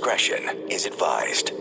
discretion is advised.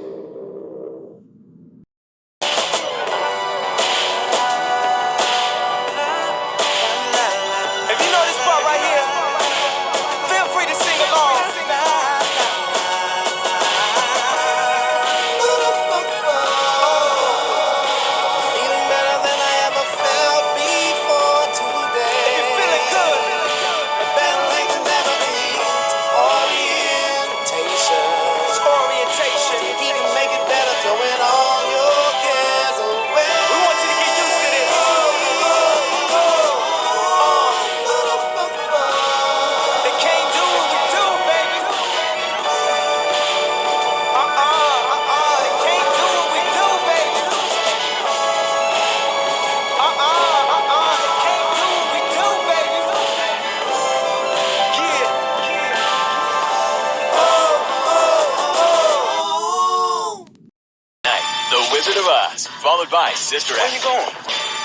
Followed by Sister Where you going?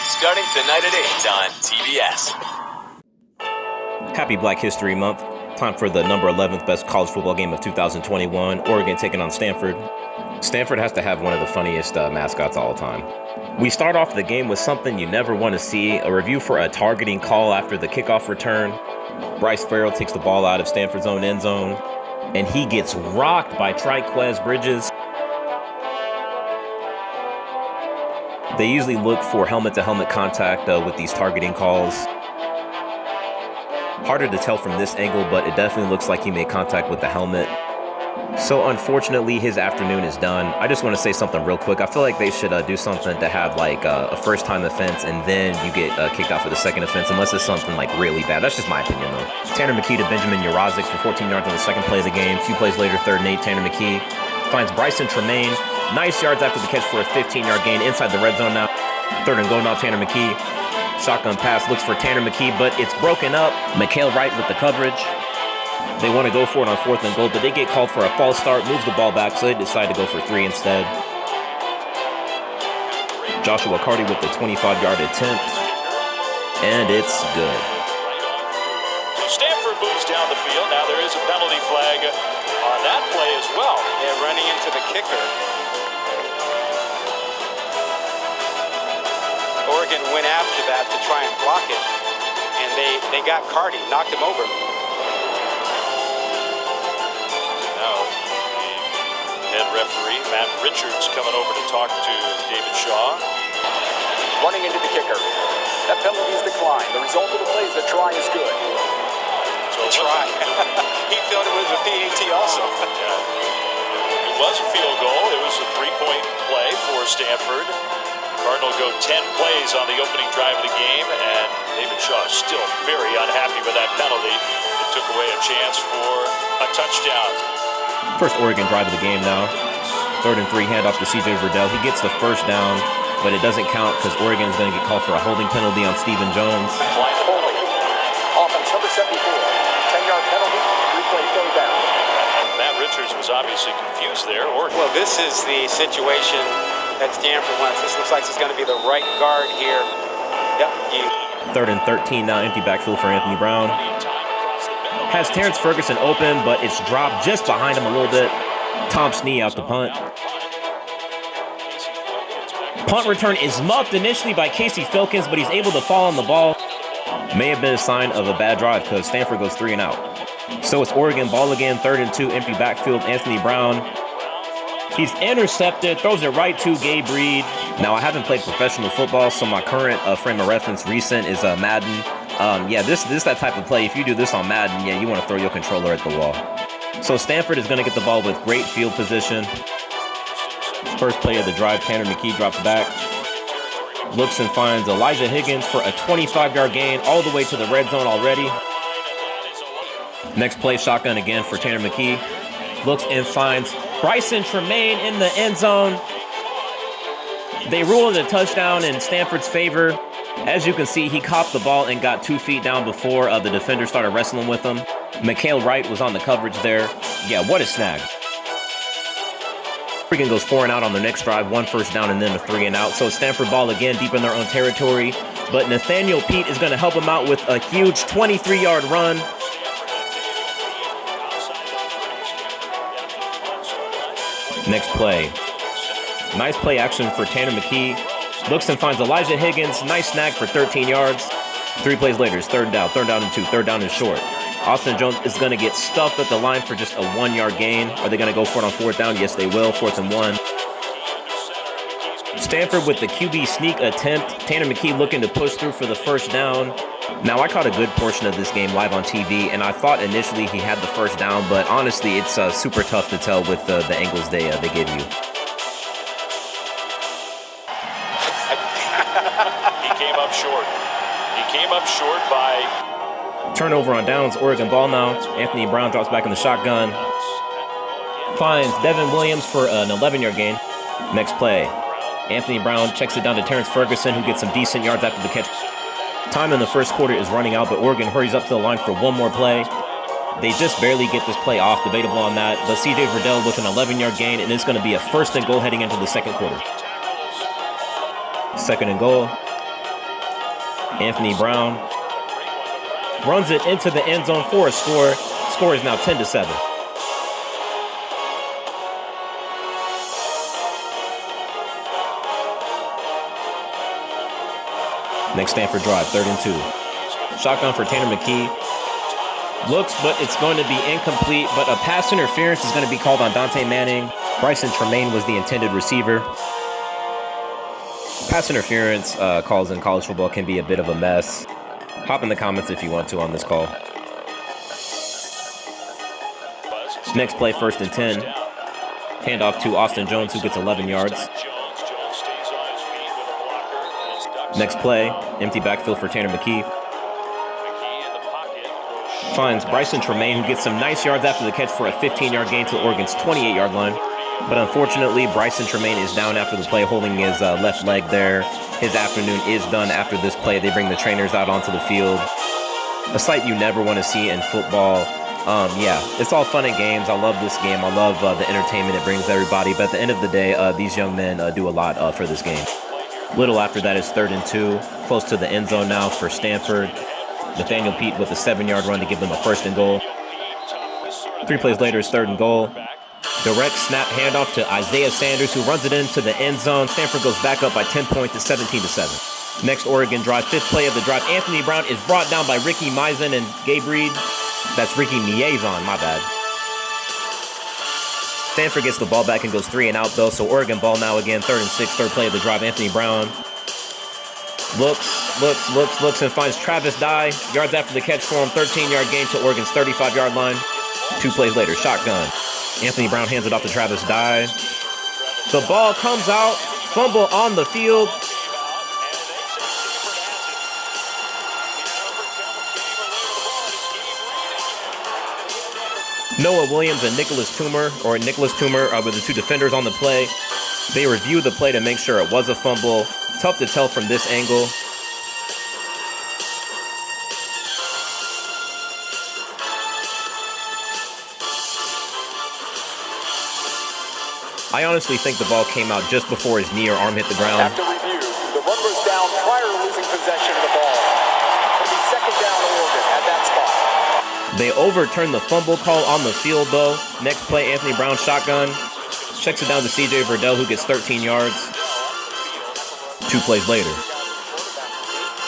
Starting tonight at 8 on TBS. Happy Black History Month. Time for the number 11th best college football game of 2021. Oregon taking on Stanford. Stanford has to have one of the funniest mascots all the time. We start off the game with something you never want to see, a review for a targeting call after the kickoff return. Bryce Farrell takes the ball out of Stanford's own end zone, and he gets rocked by Triquez Bridges. They usually look for helmet-to-helmet contact with these targeting calls. Harder to tell from this angle, but it definitely looks like he made contact with the helmet. So unfortunately, his afternoon is done. I just want to say something real quick. I feel like they should do something to have like a first-time offense, and then you get kicked out for the second offense, unless it's something like really bad. That's just my opinion, though. Tanner McKee to Benjamin Urazic for 14 yards on the second play of the game. A few plays later, 3rd and 8, Tanner McKee finds Bryson Tremaine. Nice yards after the catch for a 15-yard gain inside the red zone now. 3rd and goal now, Tanner McKee. Shotgun pass looks for Tanner McKee, but it's broken up. Mikael Wright with the coverage. They want to go for it on 4th and goal, but they get called for a false start, moves the ball back, so they decide to go for 3 instead. Joshua Carty with the 25-yard attempt, and it's good. Stanford moves down the field. Now there is a penalty flag on that play as well. They're running into the kicker. Oregon went after that to try and block it, and they got Carty, knocked him over. Now the head referee, Matt Richards, coming over to talk to David Shaw. Running into the kicker. That penalty is declined. The result of the play is the try is good. So Try. He thought it was a PAT also. Yeah. It was a field goal. It was a 3-point play for Stanford. Cardinal go 10 plays on the opening drive of the game, and David Shaw is still very unhappy with that penalty. It took away a chance for a touchdown. First Oregon drive of the game now. 3rd and 3, handoff to CJ Verdell. He gets the first down, but it doesn't count because Oregon is going to get called for a holding penalty on Stephen Jones. Holding. Offense number 74. 10-yard penalty. 3-play going down. Matt Richards was obviously confused there. Well, this is the situation that Stanford wants. This looks like it's going to be the right guard here. Yep. 3rd and 13 now, empty backfield for Anthony Brown. Has Terrence Ferguson open, but it's dropped just behind him a little bit. Tom Snee out the punt. Punt return is muffed initially by Casey Filkins, but he's able to fall on the ball. May have been a sign of a bad drive because Stanford goes 3 and out. So it's Oregon ball again, 3rd and 2, empty backfield. Anthony Brown. He's intercepted, throws it right to Gabe Reed. Now, I haven't played professional football, so my current frame of reference recent is Madden. This is that type of play. If you do this on Madden, you want to throw your controller at the wall. So Stanford is going to get the ball with great field position. First play of the drive, Tanner McKee drops back. Looks and finds Elijah Higgins for a 25-yard gain all the way to the red zone already. Next play, shotgun again for Tanner McKee. Looks and finds Bryson Tremaine in the end zone. They ruled it a touchdown in Stanford's favor. As you can see, he copped the ball and got 2 feet down before the defender started wrestling with him. Mikael Wright was on the coverage there. Yeah, what a snag. Oregon goes 4 and out on their next drive, 1 first down and then a 3 and out. So Stanford ball again deep in their own territory. But Nathaniel Pete is going to help him out with a huge 23-yard run. Next play. Nice play action for Tanner McKee. Looks and finds Elijah Higgins. Nice snag for 13 yards. 3 plays later, it's third and 2, third down and short. Austin Jones is going to get stuffed at the line for just a 1-yard gain. Are they going to go for it on 4th down? Yes, they will. 4th and 1. Stanford with the QB sneak attempt. Tanner McKee looking to push through for the 1st down. Now, I caught a good portion of this game live on TV, and I thought initially he had the 1st down, but honestly, it's super tough to tell with the angles they give you. He came up short. He came up short by... Turnover on downs, Oregon ball now. Anthony Brown drops back in the shotgun. Finds Devin Williams for an 11-yard gain. Next play. Anthony Brown checks it down to Terrence Ferguson, who gets some decent yards after the catch. Time in the 1st quarter is running out, but Oregon hurries up to the line for one more play. They just barely get this play off, debatable on that. But C.J. Verdell with an 11-yard gain, and it's going to be a 1st and goal heading into the 2nd quarter. 2nd and goal. Anthony Brown runs it into the end zone for a score. Score is now 10-7. Next Stanford drive, 3rd and 2. Shotgun for Tanner McKee. Looks, but it's going to be incomplete, but a pass interference is going to be called on Dante Manning. Bryson Tremaine was the intended receiver. Pass interference calls in college football can be a bit of a mess. Hop in the comments if you want to on this call. Next play, 1st and 10. Handoff to Austin Jones, who gets 11 yards. Next play, empty backfield for Tanner McKee. Finds Bryson Tremaine, who gets some nice yards after the catch for a 15-yard gain to Oregon's 28-yard line. But unfortunately, Bryson Tremaine is down after the play, holding his left leg there. His afternoon is done after this play. They bring the trainers out onto the field. A sight you never want to see in football. Yeah, it's all fun and games. I love this game. I love the entertainment it brings everybody. But at the end of the day, these young men do a lot for this game. Little after that is 3rd and 2. Close to the end zone now for Stanford. Nathaniel Pete with a 7-yard run to give them a 1st and goal. 3 plays later is 3rd and goal. Direct snap handoff to Isaiah Sanders, who runs it into the end zone. Stanford goes back up by 10 points to 17-7. Next Oregon drive, 5th play of the drive. Anthony Brown is brought down by Ricky Meisen and Gabe Reed. That's Ricky Miezon, my bad. Stanford gets the ball back and goes 3 and out though, so Oregon ball now again, 3rd and 6, 3rd play of the drive. Anthony Brown looks, and finds Travis Dye. Yards after the catch for him, 13-yard gain to Oregon's 35-yard line. 2 plays later, shotgun. Anthony Brown hands it off to Travis Dye. The ball comes out, fumble on the field. Noah Williams and Nicholas Toomer were the 2 defenders on the play. They reviewed the play to make sure it was a fumble. Tough to tell from this angle. I honestly think the ball came out just before his knee or arm hit the ground. After review, the run was down prior to losing possession of the ball. It'll be 2nd down to Oregon at that spot. They overturned the fumble call on the field, though. Next play, Anthony Brown shotgun. Checks it down to C.J. Verdell, who gets 13 yards. 2 plays later.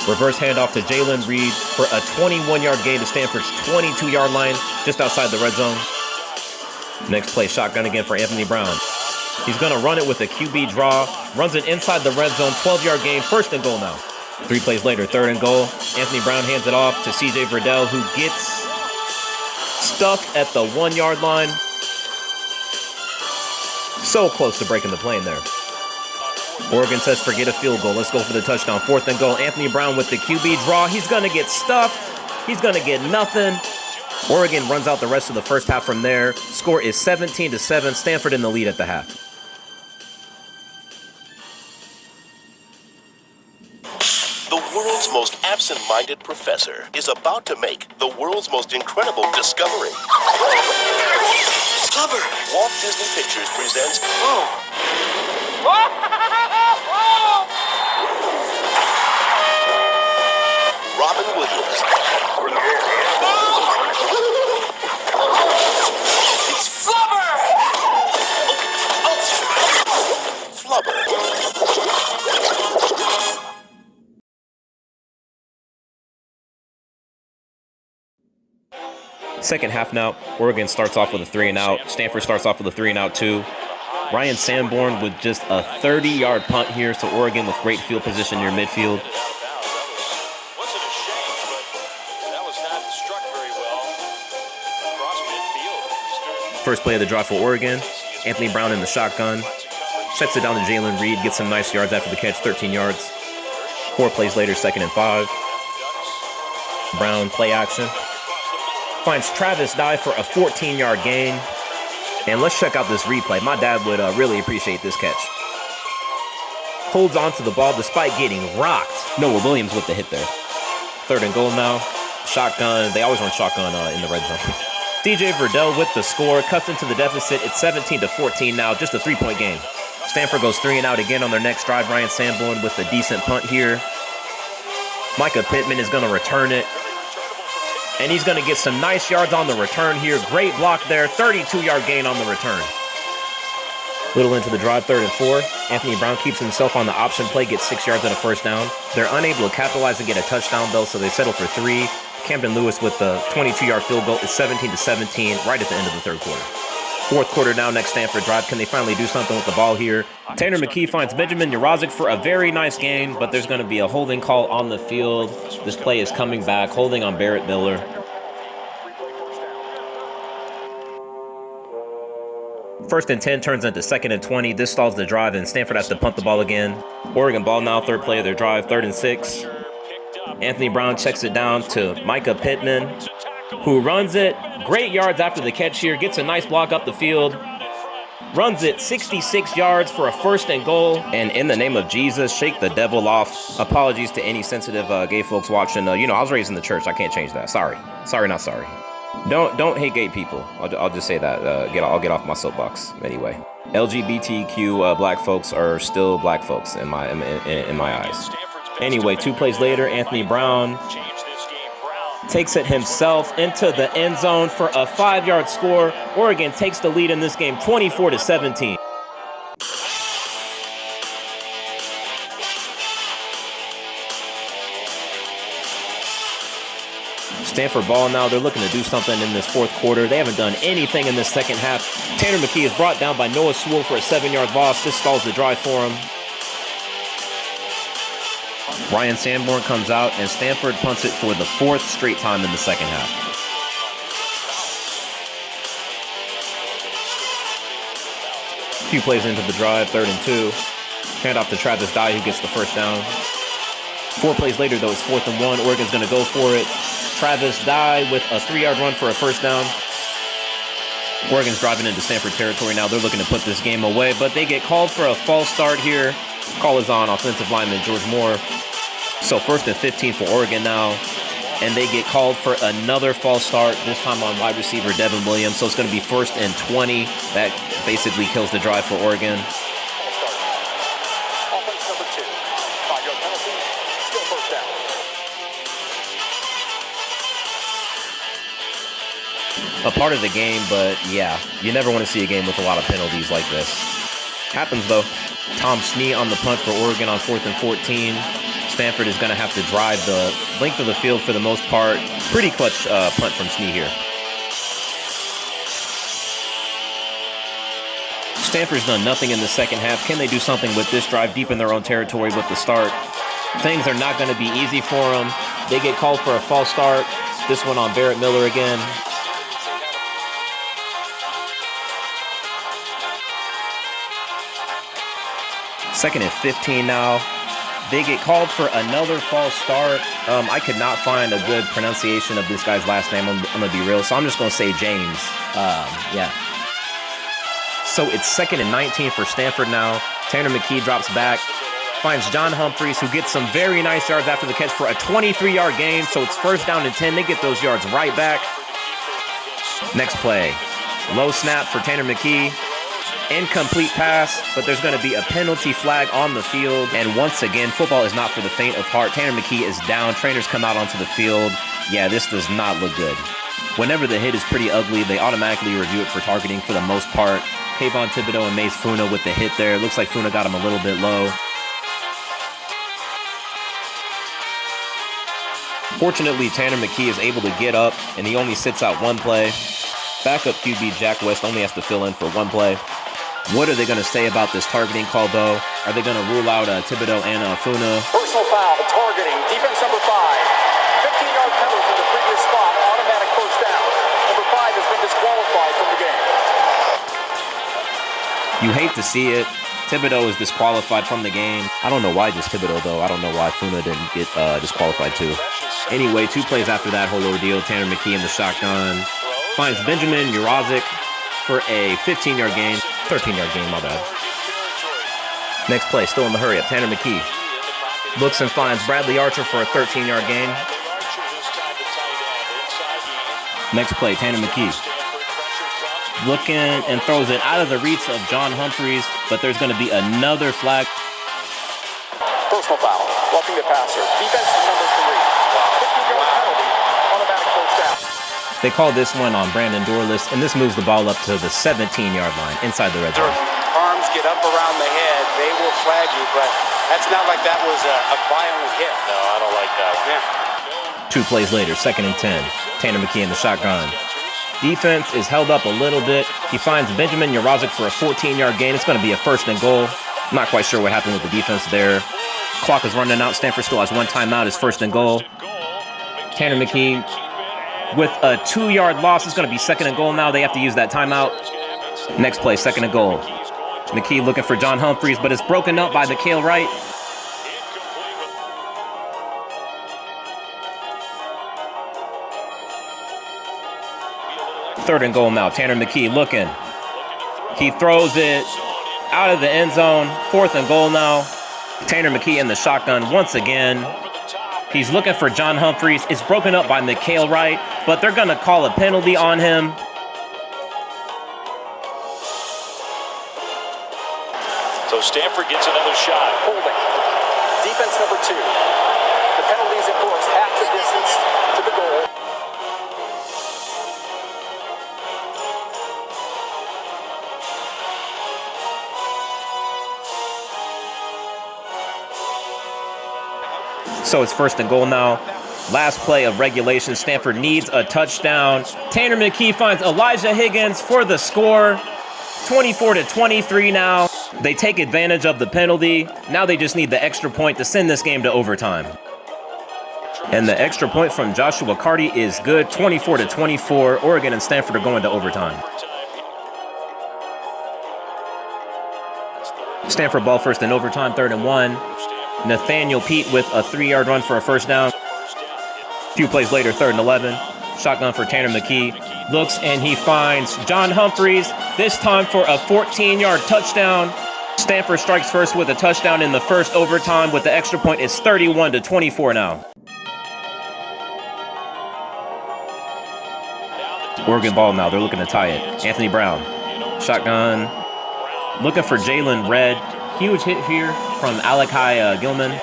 Reverse handoff to Jalen Reed for a 21-yard gain to Stanford's 22-yard line, just outside the red zone. Next play, shotgun again for Anthony Brown. He's going to run it with a QB draw. Runs it inside the red zone, 12-yard gain, 1st and goal now. 3 plays later, 3rd and goal. Anthony Brown hands it off to C.J. Verdell, who gets stuffed at the 1-yard line. So close to breaking the plane there. Oregon says forget a field goal. Let's go for the touchdown. 4th and goal. Anthony Brown with the QB draw. He's going to get stuffed. He's going to get nothing. Oregon runs out the rest of the first half from there. Score is 17-7. Stanford in the lead at the half. The world's most absent-minded professor is about to make the world's most incredible discovery. Flubber! Walt Disney Pictures presents Robin Williams. It's Flubber! Second half now, Oregon starts off with a 3-and-out. Stanford starts off with a 3-and-out too. Ryan Sanborn with just a 30-yard punt here, so Oregon with great field position near midfield. Wasn't a shame, but that was not struck very well across midfield. First play of the drive for Oregon. Anthony Brown in the shotgun. Checks it down to Jalen Reed, gets some nice yards after the catch, 13 yards. 4 plays later, 2nd and 5. Brown play action. Finds Travis Dye for a 14-yard gain. And let's check out this replay. My dad would really appreciate this catch. Holds on to the ball despite getting rocked. Noah Williams with the hit there. 3rd and goal now. Shotgun. They always run shotgun in the red zone. DJ Verdell with the score. Cuts into the deficit. It's 17-14 now. Just a 3-point game. Stanford goes 3-and-out again on their next drive. Ryan Sanborn with a decent punt here. Micah Pittman is going to return it. And he's going to get some nice yards on the return here. Great block there. 32-yard gain on the return. Little into the drive, 3rd and 4. Anthony Brown keeps himself on the option play, gets 6 yards and a first down. They're unable to capitalize and get a touchdown, though, so they settle for 3. Camden Lewis with the 22-yard field goal is 17-17 right at the end of the 3rd quarter. 4th quarter now, next Stanford drive. Can they finally do something with the ball here? Tanner McKee finds Benjamin Yarazik for a very nice gain, but there's going to be a holding call on the field. This play is coming back, holding on Barrett Miller. First and 10 turns into 2nd and 20. This stalls the drive, and Stanford has to punt the ball again. Oregon ball now, 3rd play of their drive, 3rd and 6. Anthony Brown checks it down to Micah Pittman, who runs it. Great yards after the catch here. Gets a nice block up the field. Runs it 66 yards for a 1st and goal. And in the name of Jesus, shake the devil off. Apologies to any sensitive gay folks watching. I was raised in the church. I can't change that. Sorry, not sorry. Don't hate gay people. I'll just say that. I'll get off my soapbox anyway. LGBTQ black folks are still black folks in my eyes. Anyway, 2 plays later, Anthony Brown takes it himself into the end zone for a 5-yard score. Oregon takes the lead in this game, 24-17. Stanford ball now. They're looking to do something in this 4th quarter. They haven't done anything in this 2nd half. Tanner McKee is brought down by Noah Sewell for a 7-yard loss. This stalls the drive for him. Ryan Sanborn comes out, and Stanford punts it for the 4th straight time in the 2nd half. A few plays into the drive, 3rd and 2. Hand off to Travis Dye, who gets the first down. 4 plays later, though, it's 4th and 1. Oregon's going to go for it. Travis Dye with a 3-yard run for a first down. Oregon's driving into Stanford territory now. They're looking to put this game away, but they get called for a false start here. Call is on offensive lineman George Moore. So 1st and 15 for Oregon now. And they get called for another false start, this time on wide receiver Devin Williams. So it's going to be 1st and 20. That basically kills the drive for Oregon. Offense number 2. 5-yard penalty. Still first down. A part of the game, but yeah, you never want to see a game with a lot of penalties like this. Happens though. Tom Snee on the punt for Oregon on 4th and 14. Stanford is going to have to drive the length of the field for the most part. Pretty clutch punt from Snee here. Stanford's done nothing in the 2nd half. Can they do something with this drive deep in their own territory with the start? Things are not going to be easy for them. They get called for a false start. This one on Barrett Miller again. Second and 15 now. They get called for another false start. I could not find a good pronunciation of this guy's last name. I'm going to be real. So I'm just going to say James. Yeah. So it's 2nd and 19 for Stanford now. Tanner McKee drops back. Finds John Humphreys, who gets some very nice yards after the catch for a 23-yard gain. So it's 1st down and 10. They get those yards right back. Next play. Low snap for Tanner McKee. Incomplete pass, but there's going to be a penalty flag on the field. And once again, football is not for the faint of heart. Tanner McKee is down. Trainers come out onto the field. Yeah, this does not look good. Whenever the hit is pretty ugly, they automatically review it for targeting for the most part. Kayvon Thibodeau and Mace Funa with the hit there. Looks like Funa got him a little bit low. Fortunately, Tanner McKee is able to get up, and he only sits out one play. Backup QB Jack West only has to fill in for one play. What are they going to say about this targeting call, though? Are they going to rule out Thibodeau and Funa? Personal foul, targeting, defense number 5. 15-yard penalty from the previous spot, automatic first down. Number 5 has been disqualified from the game. You hate to see it. Thibodeau is disqualified from the game. I don't know why just Thibodeau, though. I don't know why Funa didn't get disqualified, too. Anyway, 2 plays after that whole ordeal, Tanner McKee in the shotgun finds Benjamin Urazic for a 15-yard gain. 13-yard gain, my bad. Next play, still in the hurry-up, Tanner McKee looks and finds Bradley Archer for a 13-yard gain. Next play, Tanner McKee looking and throws it out of the reach of John Humphreys, but there's going to be another flag. Personal foul, roughing the passer. Defense is number 3. 15-yard penalty, automatic first down. They call this one on Brandon Dorless, and this moves the ball up to the 17-yard line inside the red zone. Arms get up around the head, they will flag you, but that's not like that was a violent hit. No, I don't like that one. Yeah. 2 plays later, 2nd and 10. Tanner McKee in the shotgun. Defense is held up a little bit. He finds Benjamin Urazic for a 14-yard gain. It's going to be a 1st and goal. I'm not quite sure what happened with the defense there. Clock is running out. Stanford still has 1 timeout. It's 1st and goal. Tanner McKee with a 2-yard loss. It's going to be 2nd and goal now. They have to use that timeout. Next play, 2nd and goal. McKee looking for John Humphreys, but it's broken up by Mikael Wright. Third and goal now. Tanner McKee looking. He throws it out of the end zone. 4th and goal now. Tanner McKee in the shotgun once again. He's looking for John Humphreys. It's broken up by Mikael Wright, but they're going to call a penalty on him. So Stanford gets another shot. Holding. Defense number 2. The penalty is enforced half the distance to the goal. So it's 1st and goal now. Last play of regulation. Stanford needs a touchdown. Tanner McKee finds Elijah Higgins for the score. 24-23 now. They take advantage of the penalty. Now they just need the extra point to send this game to overtime. And the extra point from Joshua Carty is good. 24-24. Oregon and Stanford are going to overtime. Stanford ball first in overtime, 3rd and 1. Nathaniel Pete with a 3-yard run for a 1st down. A few plays later, 3rd and 11. Shotgun for Tanner McKee. Looks and he finds John Humphreys, this time for a 14-yard touchdown. Stanford strikes first with a touchdown in the first overtime with the extra point. It's 31-24 now. Oregon ball now. They're looking to tie it. Anthony Brown. Shotgun. Looking for Jalen Red. Huge hit here from Alakai Gilman.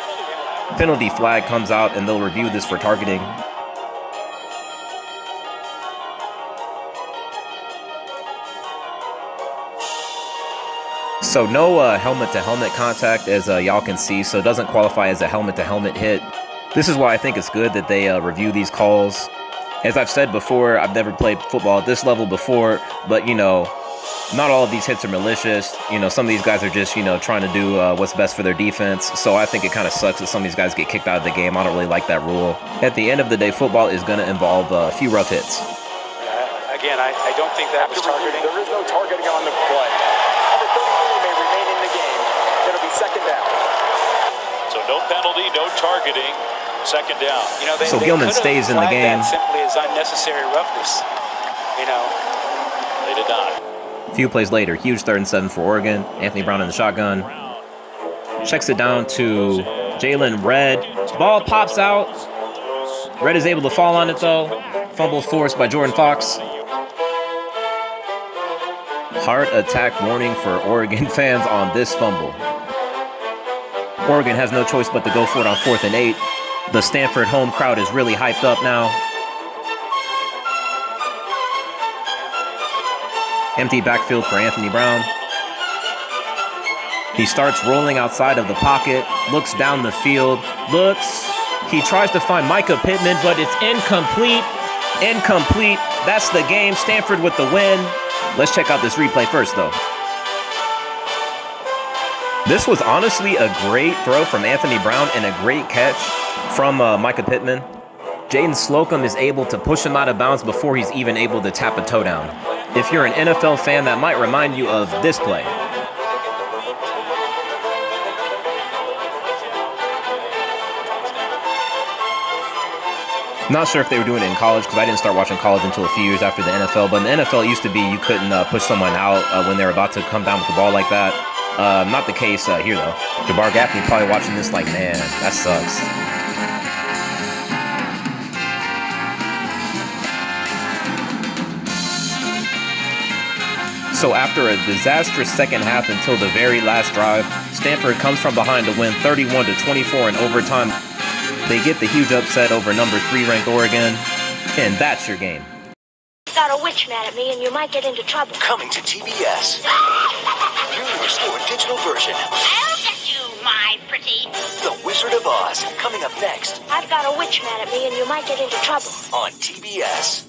Penalty flag comes out and they'll review this for targeting. So no helmet-to-helmet contact, as y'all can see, so it doesn't qualify as a helmet-to-helmet hit. This is why I think it's good that they review these calls. As I've said before, I've never played football at this level before, but, you know, not all of these hits are malicious. You know, some of these guys are just, you know, trying to do what's best for their defense. So I think it kind of sucks that some of these guys get kicked out of the game. I don't really like that rule. At the end of the day, football is going to involve a few rough hits. Again, I don't think that was targeting. There is no targeting on the play. Number 33 may remain in the game. It'll be 2nd down. So no penalty, no targeting. 2nd down. You know, So Gilman stays in the game. That simply as unnecessary roughness. You know, They did not. A few plays later, huge 3rd and 7 for Oregon. Anthony Brown in the shotgun. Checks it down to Jalen Red. Ball pops out. Red is able to fall on it, though. Fumble forced by Jordan Fox. Heart attack warning for Oregon fans on this fumble. Oregon has no choice but to go for it on 4th and 8. The Stanford home crowd is really hyped up now. Empty backfield for Anthony Brown. He starts rolling outside of the pocket, looks down the field, looks, He tries to find Micah Pittman, but it's incomplete. Incomplete. That's the game. Stanford with the win. Let's check out this replay first, though. This was honestly a great throw from Anthony Brown and a great catch from Micah Pittman. Jaden Slocum is able to push him out of bounds before he's even able to tap a toe down. If you're an NFL fan, that might remind you of this play. Not sure if they were doing it in college because I didn't start watching college until a few years after the NFL. But in the NFL, it used to be you couldn't push someone out when they're about to come down with the ball like that. Not the case here, though. Jabbar Gaffney probably watching this like, man, that sucks. So after a disastrous second half until the very last drive, Stanford comes from behind to win 31-24 in overtime. They get the huge upset over number 3 ranked Oregon, and that's your game. Got a witch mad at me and you might get into trouble. Coming to TBS. Newly restored digital version. I'll get you, my pretty. The Wizard of Oz, coming up next I've got a witch mad at me and you might get into trouble. on TBS.